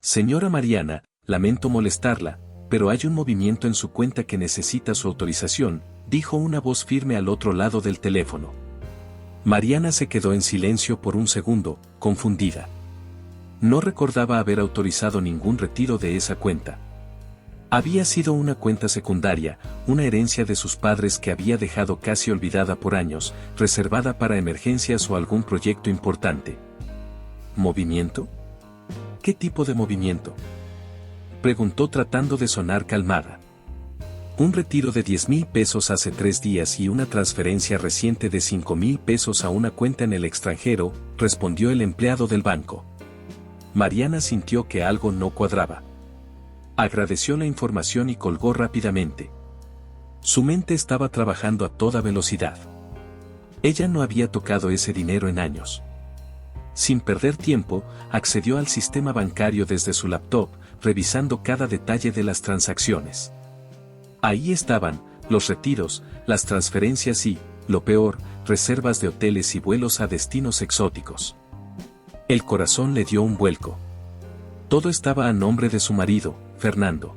Señora Mariana, lamento molestarla, pero hay un movimiento en su cuenta que necesita su autorización, dijo una voz firme al otro lado del teléfono. Mariana se quedó en silencio por un segundo, confundida. No recordaba haber autorizado ningún retiro de esa cuenta. Había sido una cuenta secundaria, una herencia de sus padres que había dejado casi olvidada por años, reservada para emergencias o algún proyecto importante. ¿Movimiento? ¿Qué tipo de movimiento?, preguntó tratando de sonar calmada. Un retiro de 10,000 pesos hace 3 días y una transferencia reciente de 5,000 pesos a una cuenta en el extranjero, respondió el empleado del banco. Mariana sintió que algo no cuadraba. Agradeció la información y colgó rápidamente. Su mente estaba trabajando a toda velocidad. Ella no había tocado ese dinero en años. Sin perder tiempo, accedió al sistema bancario desde su laptop, revisando cada detalle de las transacciones. Ahí estaban, los retiros, las transferencias y, lo peor, reservas de hoteles y vuelos a destinos exóticos. El corazón le dio un vuelco. Todo estaba a nombre de su marido, Fernando.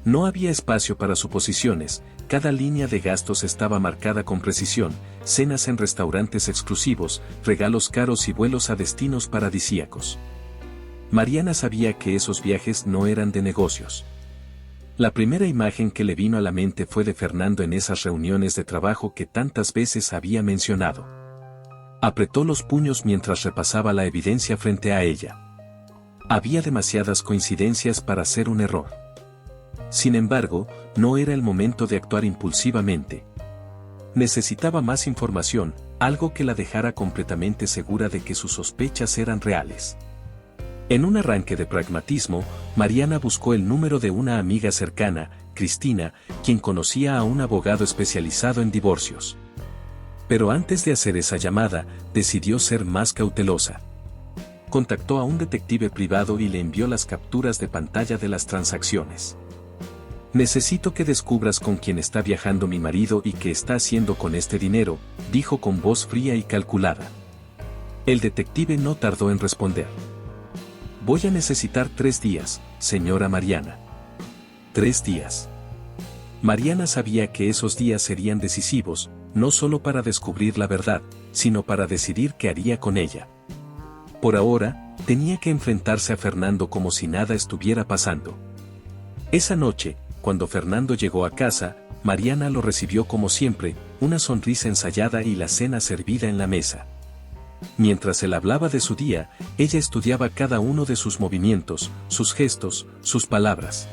No había espacio para suposiciones, cada línea de gastos estaba marcada con precisión, cenas en restaurantes exclusivos, regalos caros y vuelos a destinos paradisíacos. Mariana sabía que esos viajes no eran de negocios. La primera imagen que le vino a la mente fue de Fernando en esas reuniones de trabajo que tantas veces había mencionado. Apretó los puños mientras repasaba la evidencia frente a ella. Había demasiadas coincidencias para ser un error. Sin embargo, no era el momento de actuar impulsivamente. Necesitaba más información, algo que la dejara completamente segura de que sus sospechas eran reales. En un arranque de pragmatismo, Mariana buscó el número de una amiga cercana, Cristina, quien conocía a un abogado especializado en divorcios. Pero antes de hacer esa llamada, decidió ser más cautelosa. Contactó a un detective privado y le envió las capturas de pantalla de las transacciones. «Necesito que descubras con quién está viajando mi marido y qué está haciendo con este dinero», dijo con voz fría y calculada. El detective no tardó en responder. «Voy a necesitar 3 días, señora Mariana». 3 días. Mariana sabía que esos días serían decisivos, no solo para descubrir la verdad, sino para decidir qué haría con ella. Por ahora, tenía que enfrentarse a Fernando como si nada estuviera pasando. Esa noche, cuando Fernando llegó a casa, Mariana lo recibió como siempre, una sonrisa ensayada y la cena servida en la mesa. Mientras él hablaba de su día, ella estudiaba cada uno de sus movimientos, sus gestos, sus palabras.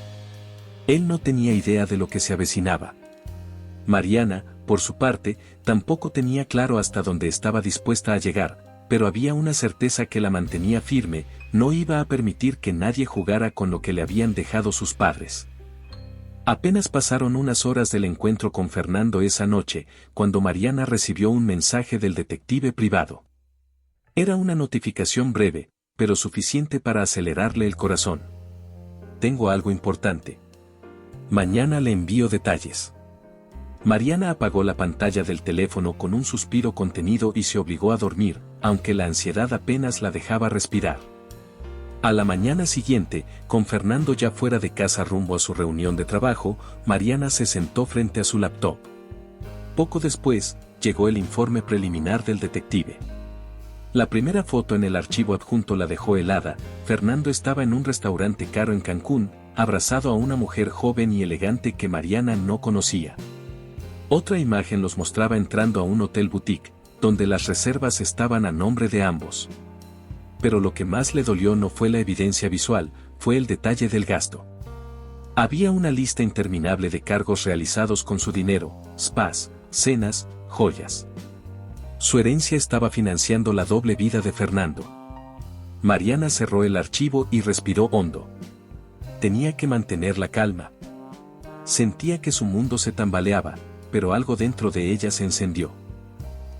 Él no tenía idea de lo que se avecinaba. Mariana, por su parte, tampoco tenía claro hasta dónde estaba dispuesta a llegar, pero había una certeza que la mantenía firme: no iba a permitir que nadie jugara con lo que le habían dejado sus padres. Apenas pasaron unas horas del encuentro con Fernando esa noche, cuando Mariana recibió un mensaje del detective privado. Era una notificación breve, pero suficiente para acelerarle el corazón. «Tengo algo importante. Mañana le envío detalles». Mariana apagó la pantalla del teléfono con un suspiro contenido y se obligó a dormir, aunque la ansiedad apenas la dejaba respirar. A la mañana siguiente, con Fernando ya fuera de casa rumbo a su reunión de trabajo, Mariana se sentó frente a su laptop. Poco después, llegó el informe preliminar del detective. La primera foto en el archivo adjunto la dejó helada. Fernando estaba en un restaurante caro en Cancún, abrazado a una mujer joven y elegante que Mariana no conocía. Otra imagen los mostraba entrando a un hotel boutique, donde las reservas estaban a nombre de ambos. Pero lo que más le dolió no fue la evidencia visual, fue el detalle del gasto. Había una lista interminable de cargos realizados con su dinero: spas, cenas, joyas. Su herencia estaba financiando la doble vida de Fernando. Mariana cerró el archivo y respiró hondo. Tenía que mantener la calma. Sentía que su mundo se tambaleaba, pero algo dentro de ella se encendió.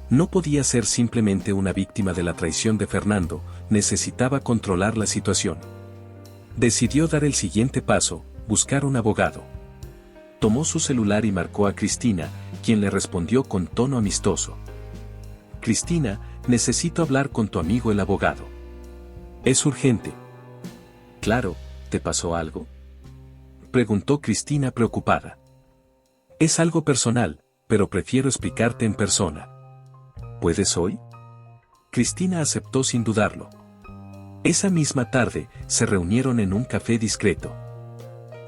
No podía ser simplemente una víctima de la traición de Fernando, necesitaba controlar la situación. Decidió dar el siguiente paso: buscar un abogado. Tomó su celular y marcó a Cristina, quien le respondió con tono amistoso. «Cristina, necesito hablar con tu amigo el abogado. Es urgente». Claro, ¿te pasó algo?, preguntó Cristina preocupada. Es algo personal, pero prefiero explicarte en persona. ¿Puedes hoy? Cristina aceptó sin dudarlo. Esa misma tarde, se reunieron en un café discreto.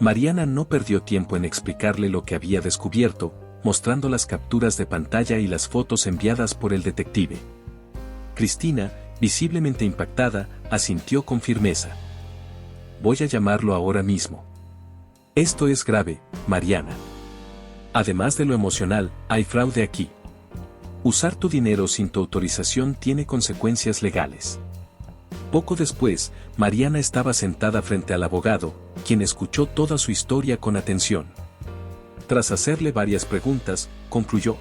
Mariana no perdió tiempo en explicarle lo que había descubierto, mostrando las capturas de pantalla y las fotos enviadas por el detective. Cristina, visiblemente impactada, asintió con firmeza. Voy a llamarlo ahora mismo. Esto es grave, Mariana. Además de lo emocional, hay fraude aquí. Usar tu dinero sin tu autorización tiene consecuencias legales. Poco después, Mariana estaba sentada frente al abogado, quien escuchó toda su historia con atención. Tras hacerle varias preguntas, concluyó.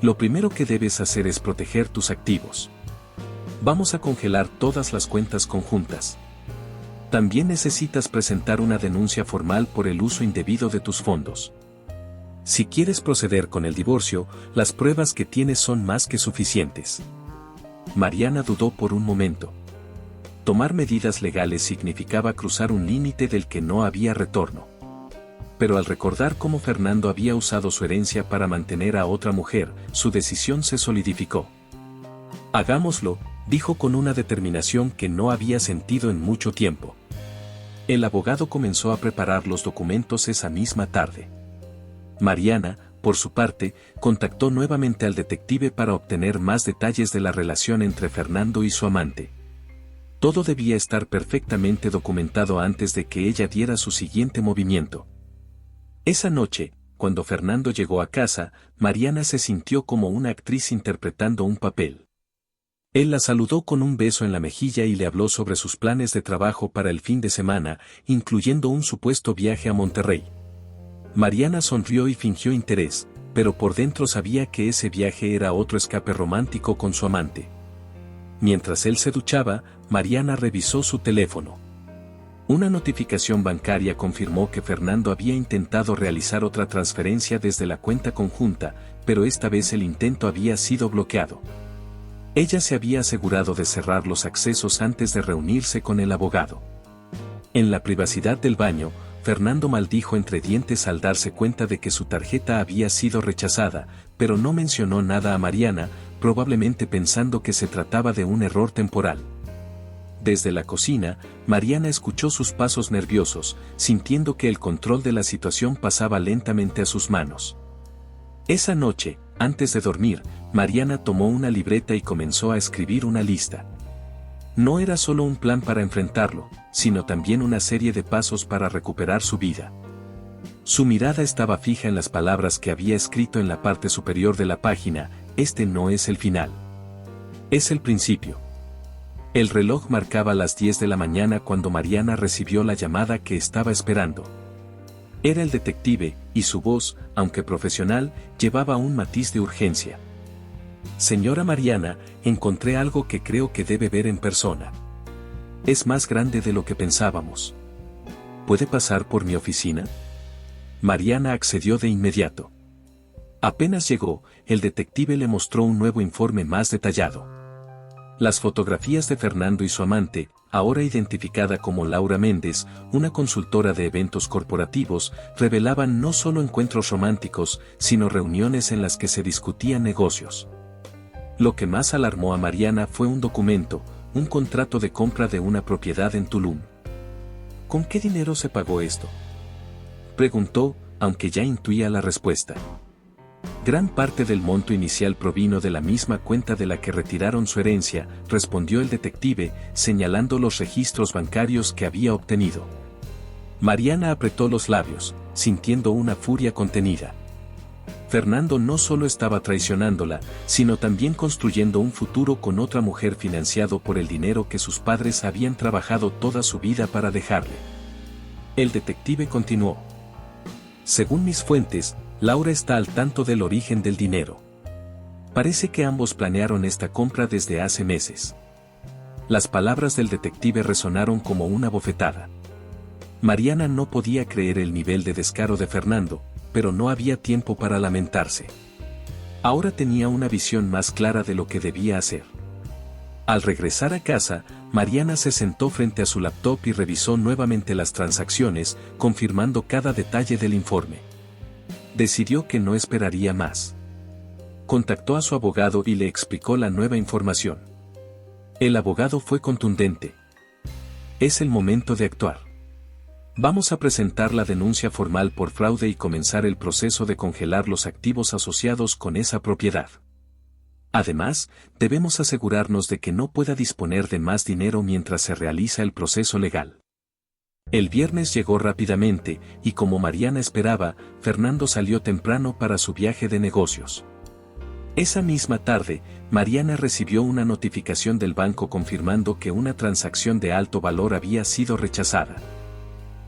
Lo primero que debes hacer es proteger tus activos. Vamos a congelar todas las cuentas conjuntas. También necesitas presentar una denuncia formal por el uso indebido de tus fondos. Si quieres proceder con el divorcio, las pruebas que tienes son más que suficientes. Mariana dudó por un momento. Tomar medidas legales significaba cruzar un límite del que no había retorno. Pero al recordar cómo Fernando había usado su herencia para mantener a otra mujer, su decisión se solidificó. Hagámoslo, dijo con una determinación que no había sentido en mucho tiempo. El abogado comenzó a preparar los documentos esa misma tarde. Mariana, por su parte, contactó nuevamente al detective para obtener más detalles de la relación entre Fernando y su amante. Todo debía estar perfectamente documentado antes de que ella diera su siguiente movimiento. Esa noche, cuando Fernando llegó a casa, Mariana se sintió como una actriz interpretando un papel. Él la saludó con un beso en la mejilla y le habló sobre sus planes de trabajo para el fin de semana, incluyendo un supuesto viaje a Monterrey. Mariana sonrió y fingió interés, pero por dentro sabía que ese viaje era otro escape romántico con su amante. Mientras él se duchaba, Mariana revisó su teléfono. Una notificación bancaria confirmó que Fernando había intentado realizar otra transferencia desde la cuenta conjunta, pero esta vez el intento había sido bloqueado. Ella se había asegurado de cerrar los accesos antes de reunirse con el abogado. En la privacidad del baño, Fernando maldijo entre dientes al darse cuenta de que su tarjeta había sido rechazada, pero no mencionó nada a Mariana, probablemente pensando que se trataba de un error temporal. Desde la cocina, Mariana escuchó sus pasos nerviosos, sintiendo que el control de la situación pasaba lentamente a sus manos. Esa noche, antes de dormir, Mariana tomó una libreta y comenzó a escribir una lista. No era solo un plan para enfrentarlo, sino también una serie de pasos para recuperar su vida. Su mirada estaba fija en las palabras que había escrito en la parte superior de la página: este no es el final. Es el principio. El reloj marcaba las 10 de la mañana cuando Mariana recibió la llamada que estaba esperando. Era el detective, y su voz, aunque profesional, llevaba un matiz de urgencia. Señora Mariana, encontré algo que creo que debe ver en persona. Es más grande de lo que pensábamos. ¿Puede pasar por mi oficina? Mariana accedió de inmediato. Apenas llegó, el detective le mostró un nuevo informe más detallado. Las fotografías de Fernando y su amante, ahora identificada como Laura Méndez, una consultora de eventos corporativos, revelaban no solo encuentros románticos, sino reuniones en las que se discutían negocios. Lo que más alarmó a Mariana fue un documento, un contrato de compra de una propiedad en Tulum. ¿Con qué dinero se pagó esto?, preguntó, aunque ya intuía la respuesta. Gran parte del monto inicial provino de la misma cuenta de la que retiraron su herencia, respondió el detective, señalando los registros bancarios que había obtenido. Mariana apretó los labios, sintiendo una furia contenida. Fernando no solo estaba traicionándola, sino también construyendo un futuro con otra mujer financiado por el dinero que sus padres habían trabajado toda su vida para dejarle. El detective continuó. Según mis fuentes, Laura está al tanto del origen del dinero. Parece que ambos planearon esta compra desde hace meses. Las palabras del detective resonaron como una bofetada. Mariana no podía creer el nivel de descaro de Fernando, pero no había tiempo para lamentarse. Ahora tenía una visión más clara de lo que debía hacer. Al regresar a casa, Mariana se sentó frente a su laptop y revisó nuevamente las transacciones, confirmando cada detalle del informe. Decidió que no esperaría más. Contactó a su abogado y le explicó la nueva información. El abogado fue contundente. Es el momento de actuar. Vamos a presentar la denuncia formal por fraude y comenzar el proceso de congelar los activos asociados con esa propiedad. Además, debemos asegurarnos de que no pueda disponer de más dinero mientras se realiza el proceso legal. El viernes llegó rápidamente, y como Mariana esperaba, Fernando salió temprano para su viaje de negocios. Esa misma tarde, Mariana recibió una notificación del banco confirmando que una transacción de alto valor había sido rechazada.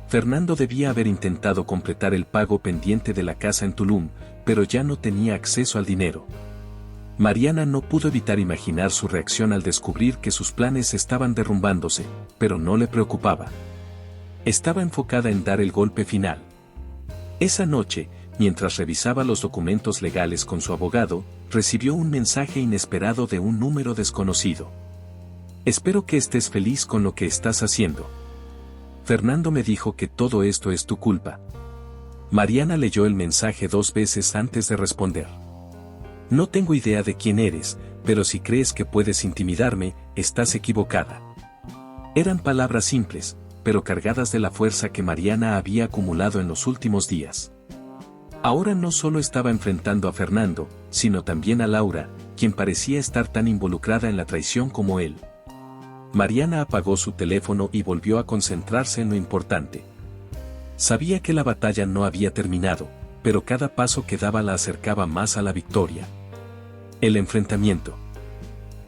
Fernando debía haber intentado completar el pago pendiente de la casa en Tulum, pero ya no tenía acceso al dinero. Mariana no pudo evitar imaginar su reacción al descubrir que sus planes estaban derrumbándose, pero no le preocupaba. Estaba enfocada en dar el golpe final. Esa noche, mientras revisaba los documentos legales con su abogado, recibió un mensaje inesperado de un número desconocido. Espero que estés feliz con lo que estás haciendo. Fernando me dijo que todo esto es tu culpa. Mariana leyó el mensaje 2 veces antes de responder. No tengo idea de quién eres, pero si crees que puedes intimidarme, estás equivocada. Eran palabras simples, pero cargadas de la fuerza que Mariana había acumulado en los últimos días. Ahora no solo estaba enfrentando a Fernando, sino también a Laura, quien parecía estar tan involucrada en la traición como él. Mariana apagó su teléfono y volvió a concentrarse en lo importante. Sabía que la batalla no había terminado, pero cada paso que daba la acercaba más a la victoria. El enfrentamiento.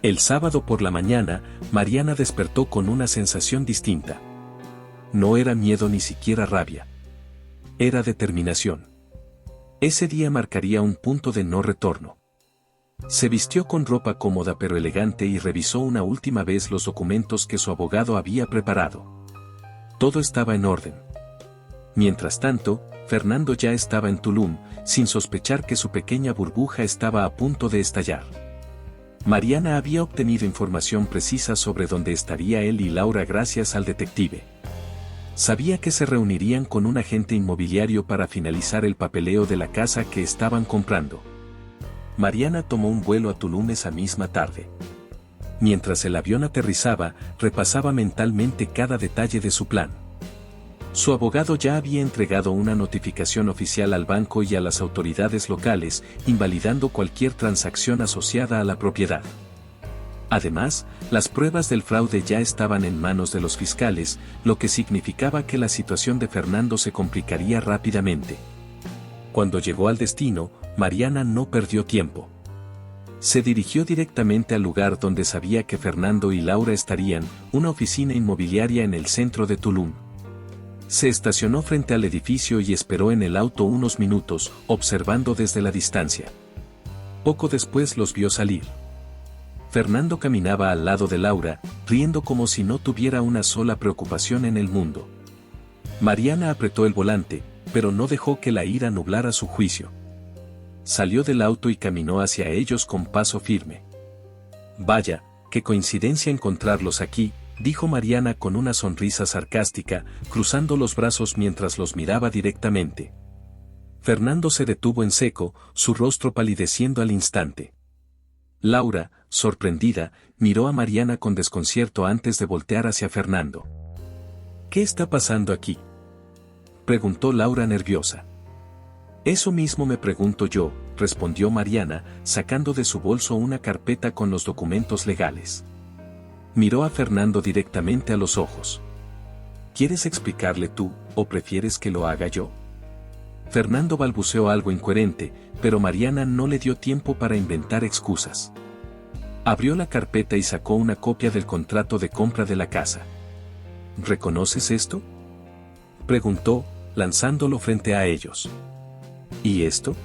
El sábado por la mañana, Mariana despertó con una sensación distinta. No era miedo ni siquiera rabia. Era determinación. Ese día marcaría un punto de no retorno. Se vistió con ropa cómoda pero elegante y revisó una última vez los documentos que su abogado había preparado. Todo estaba en orden. Mientras tanto, Fernando ya estaba en Tulum, sin sospechar que su pequeña burbuja estaba a punto de estallar. Mariana había obtenido información precisa sobre dónde estaría él y Laura gracias al detective. Sabía que se reunirían con un agente inmobiliario para finalizar el papeleo de la casa que estaban comprando. Mariana tomó un vuelo a Tulum esa misma tarde. Mientras el avión aterrizaba, repasaba mentalmente cada detalle de su plan. Su abogado ya había entregado una notificación oficial al banco y a las autoridades locales, invalidando cualquier transacción asociada a la propiedad. Además, las pruebas del fraude ya estaban en manos de los fiscales, lo que significaba que la situación de Fernando se complicaría rápidamente. Cuando llegó al destino, Mariana no perdió tiempo. Se dirigió directamente al lugar donde sabía que Fernando y Laura estarían, una oficina inmobiliaria en el centro de Tulum. Se estacionó frente al edificio y esperó en el auto unos minutos, observando desde la distancia. Poco después los vio salir. Fernando caminaba al lado de Laura, riendo como si no tuviera una sola preocupación en el mundo. Mariana apretó el volante, pero no dejó que la ira nublara su juicio. Salió del auto y caminó hacia ellos con paso firme. Vaya, qué coincidencia encontrarlos aquí, dijo Mariana con una sonrisa sarcástica, cruzando los brazos mientras los miraba directamente. Fernando se detuvo en seco, su rostro palideciendo al instante. Laura, sorprendida, miró a Mariana con desconcierto antes de voltear hacia Fernando. ¿Qué está pasando aquí?, preguntó Laura nerviosa. Eso mismo me pregunto yo, respondió Mariana, sacando de su bolso una carpeta con los documentos legales. Miró a Fernando directamente a los ojos. ¿Quieres explicarle tú, o prefieres que lo haga yo? Fernando balbuceó algo incoherente, pero Mariana no le dio tiempo para inventar excusas. Abrió la carpeta y sacó una copia del contrato de compra de la casa. ¿Reconoces esto?, preguntó, lanzándolo frente a ellos. ¿Y esto?,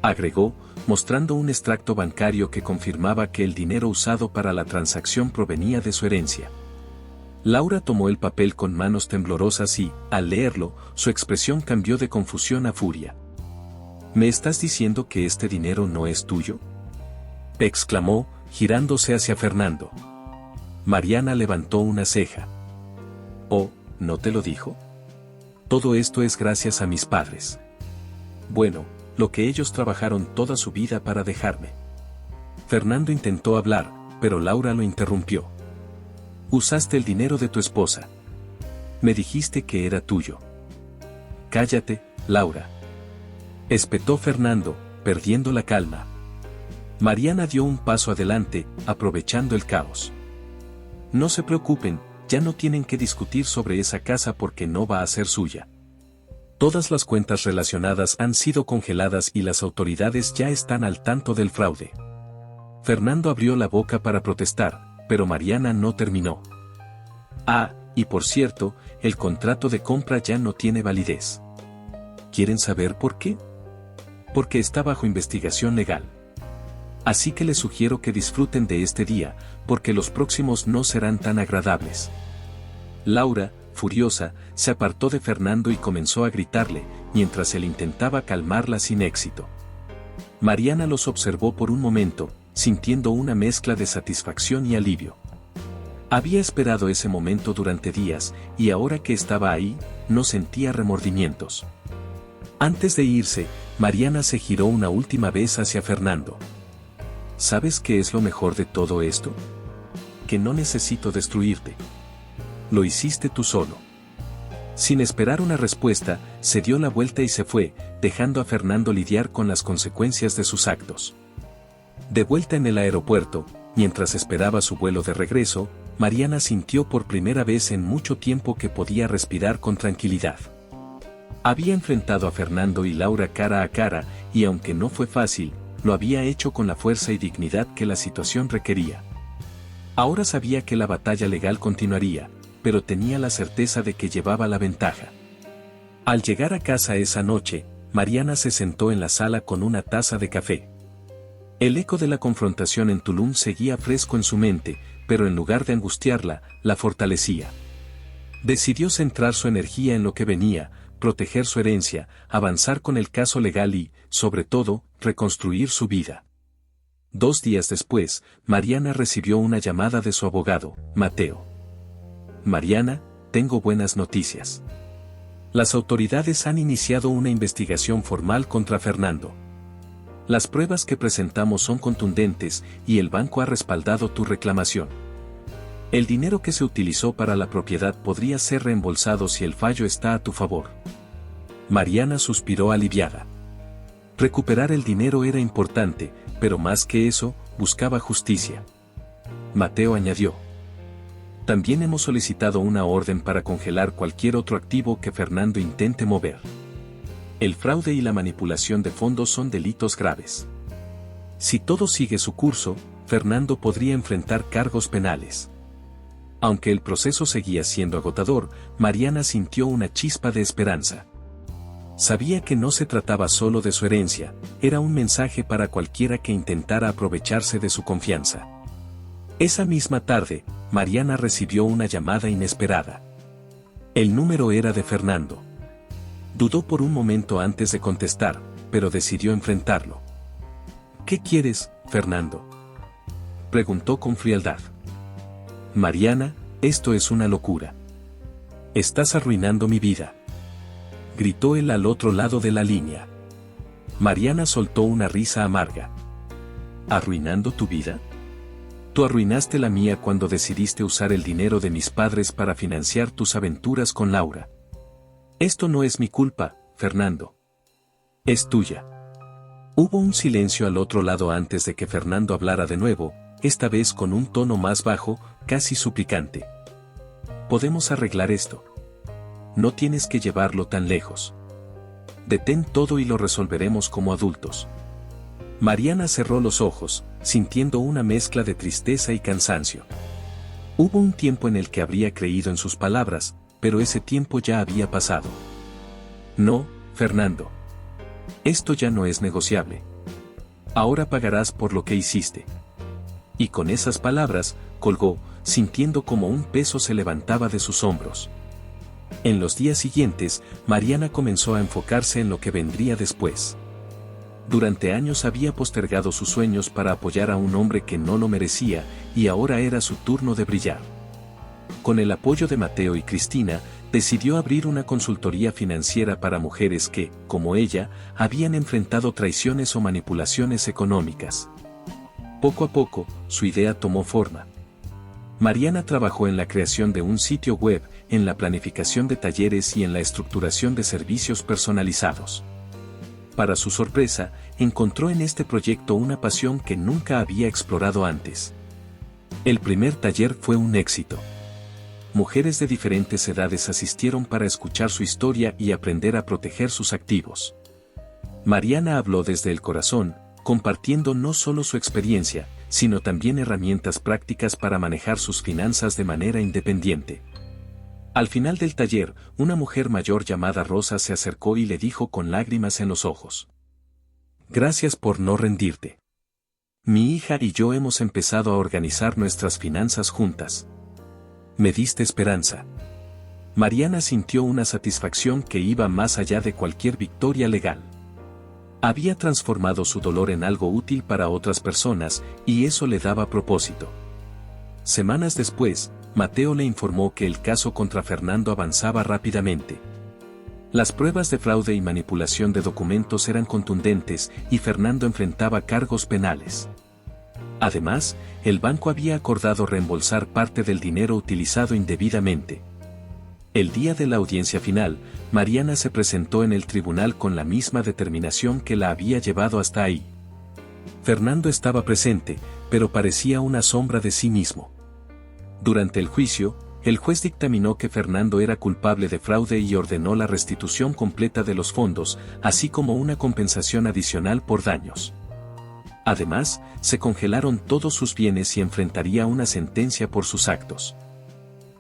agregó, mostrando un extracto bancario que confirmaba que el dinero usado para la transacción provenía de su herencia. Laura tomó el papel con manos temblorosas y, al leerlo, su expresión cambió de confusión a furia. ¿Me estás diciendo que este dinero no es tuyo?, exclamó, girándose hacia Fernando. Mariana levantó una ceja. Oh, ¿no te lo dijo? Todo esto es gracias a mis padres. Bueno, lo que ellos trabajaron toda su vida para dejarme. Fernando intentó hablar, pero Laura lo interrumpió. Usaste el dinero de tu esposa. Me dijiste que era tuyo. Cállate, Laura. Espetó Fernando, perdiendo la calma. Mariana dio un paso adelante, aprovechando el caos. No se preocupen, ya no tienen que discutir sobre esa casa porque no va a ser suya. Todas las cuentas relacionadas han sido congeladas y las autoridades ya están al tanto del fraude. Fernando abrió la boca para protestar, pero Mariana no terminó. Ah, y por cierto, el contrato de compra ya no tiene validez. ¿Quieren saber por qué? Porque está bajo investigación legal. Así que les sugiero que disfruten de este día, porque los próximos no serán tan agradables. Laura, furiosa, se apartó de Fernando y comenzó a gritarle, mientras él intentaba calmarla sin éxito. Mariana los observó por un momento, sintiendo una mezcla de satisfacción y alivio. Había esperado ese momento durante días, y ahora que estaba ahí, no sentía remordimientos. Antes de irse, Mariana se giró una última vez hacia Fernando. ¿Sabes qué es lo mejor de todo esto? Que no necesito destruirte. Lo hiciste tú solo. Sin esperar una respuesta, se dio la vuelta y se fue, dejando a Fernando lidiar con las consecuencias de sus actos. De vuelta en el aeropuerto, mientras esperaba su vuelo de regreso, Mariana sintió por primera vez en mucho tiempo que podía respirar con tranquilidad. Había enfrentado a Fernando y Laura cara a cara, y aunque no fue fácil, lo había hecho con la fuerza y dignidad que la situación requería. Ahora sabía que la batalla legal continuaría, pero tenía la certeza de que llevaba la ventaja. Al llegar a casa esa noche, Mariana se sentó en la sala con una taza de café. El eco de la confrontación en Tulum seguía fresco en su mente, pero en lugar de angustiarla, la fortalecía. Decidió centrar su energía en lo que venía, proteger su herencia, avanzar con el caso legal y, sobre todo, reconstruir su vida. 2 días después, Mariana recibió una llamada de su abogado, Mateo. Mariana, tengo buenas noticias. Las autoridades han iniciado una investigación formal contra Fernando. Las pruebas que presentamos son contundentes y el banco ha respaldado tu reclamación. El dinero que se utilizó para la propiedad podría ser reembolsado si el fallo está a tu favor. Mariana suspiró aliviada. Recuperar el dinero era importante, pero más que eso, buscaba justicia. Mateo añadió. También hemos solicitado una orden para congelar cualquier otro activo que Fernando intente mover. El fraude y la manipulación de fondos son delitos graves. Si todo sigue su curso, Fernando podría enfrentar cargos penales. Aunque el proceso seguía siendo agotador, Mariana sintió una chispa de esperanza. Sabía que no se trataba solo de su herencia, era un mensaje para cualquiera que intentara aprovecharse de su confianza. Esa misma tarde, Mariana recibió una llamada inesperada. El número era de Fernando. Dudó por un momento antes de contestar, pero decidió enfrentarlo. ¿Qué quieres, Fernando?, preguntó con frialdad. Mariana, esto es una locura. Estás arruinando mi vida, gritó él al otro lado de la línea. Mariana soltó una risa amarga. ¿Arruinando tu vida? Tú arruinaste la mía cuando decidiste usar el dinero de mis padres para financiar tus aventuras con Laura. Esto no es mi culpa, Fernando. Es tuya. Hubo un silencio al otro lado antes de que Fernando hablara de nuevo, esta vez con un tono más bajo, casi suplicante. Podemos arreglar esto. No tienes que llevarlo tan lejos. Detén todo y lo resolveremos como adultos. Mariana cerró los ojos, sintiendo una mezcla de tristeza y cansancio. Hubo un tiempo en el que habría creído en sus palabras, pero ese tiempo ya había pasado. No, Fernando. Esto ya no es negociable. Ahora pagarás por lo que hiciste. Y con esas palabras, colgó, sintiendo como un peso se levantaba de sus hombros. En los días siguientes, Mariana comenzó a enfocarse en lo que vendría después. Durante años había postergado sus sueños para apoyar a un hombre que no lo merecía, y ahora era su turno de brillar. Con el apoyo de Mateo y Cristina, decidió abrir una consultoría financiera para mujeres que, como ella, habían enfrentado traiciones o manipulaciones económicas. Poco a poco, su idea tomó forma. Mariana trabajó en la creación de un sitio web, en la planificación de talleres y en la estructuración de servicios personalizados. Para su sorpresa, encontró en este proyecto una pasión que nunca había explorado antes. El primer taller fue un éxito. Mujeres de diferentes edades asistieron para escuchar su historia y aprender a proteger sus activos. Mariana habló desde el corazón, compartiendo no solo su experiencia, sino también herramientas prácticas para manejar sus finanzas de manera independiente. Al final del taller, una mujer mayor llamada Rosa se acercó y le dijo con lágrimas en los ojos: «Gracias por no rendirte. Mi hija y yo hemos empezado a organizar nuestras finanzas juntas. Me diste esperanza». Mariana sintió una satisfacción que iba más allá de cualquier victoria legal. Había transformado su dolor en algo útil para otras personas, y eso le daba propósito. Semanas después, Mateo le informó que el caso contra Fernando avanzaba rápidamente. Las pruebas de fraude y manipulación de documentos eran contundentes y Fernando enfrentaba cargos penales. Además, el banco había acordado reembolsar parte del dinero utilizado indebidamente. El día de la audiencia final, Mariana se presentó en el tribunal con la misma determinación que la había llevado hasta ahí. Fernando estaba presente, pero parecía una sombra de sí mismo. Durante el juicio, el juez dictaminó que Fernando era culpable de fraude y ordenó la restitución completa de los fondos, así como una compensación adicional por daños. Además, se congelaron todos sus bienes y enfrentaría una sentencia por sus actos.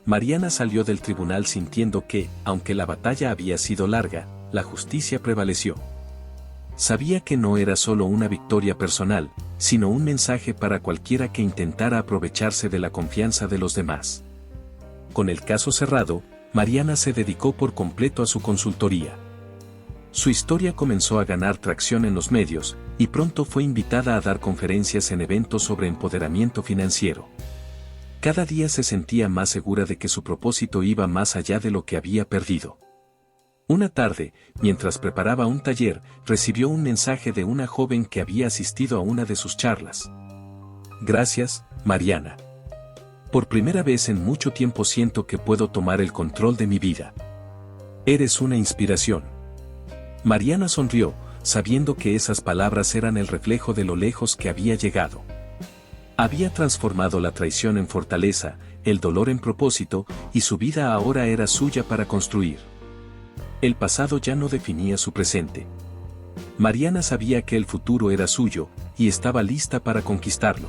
Mariana salió del tribunal sintiendo que, aunque la batalla había sido larga, la justicia prevaleció. Sabía que no era solo una victoria personal, sino un mensaje para cualquiera que intentara aprovecharse de la confianza de los demás. Con el caso cerrado, Mariana se dedicó por completo a su consultoría. Su historia comenzó a ganar tracción en los medios, y pronto fue invitada a dar conferencias en eventos sobre empoderamiento financiero. Cada día se sentía más segura de que su propósito iba más allá de lo que había perdido. Una tarde, mientras preparaba un taller, recibió un mensaje de una joven que había asistido a una de sus charlas. «Gracias, Mariana. Por primera vez en mucho tiempo siento que puedo tomar el control de mi vida. Eres una inspiración». Mariana sonrió, sabiendo que esas palabras eran el reflejo de lo lejos que había llegado. Había transformado la traición en fortaleza, el dolor en propósito, y su vida ahora era suya para construir. El pasado ya no definía su presente. Mariana sabía que el futuro era suyo, y estaba lista para conquistarlo.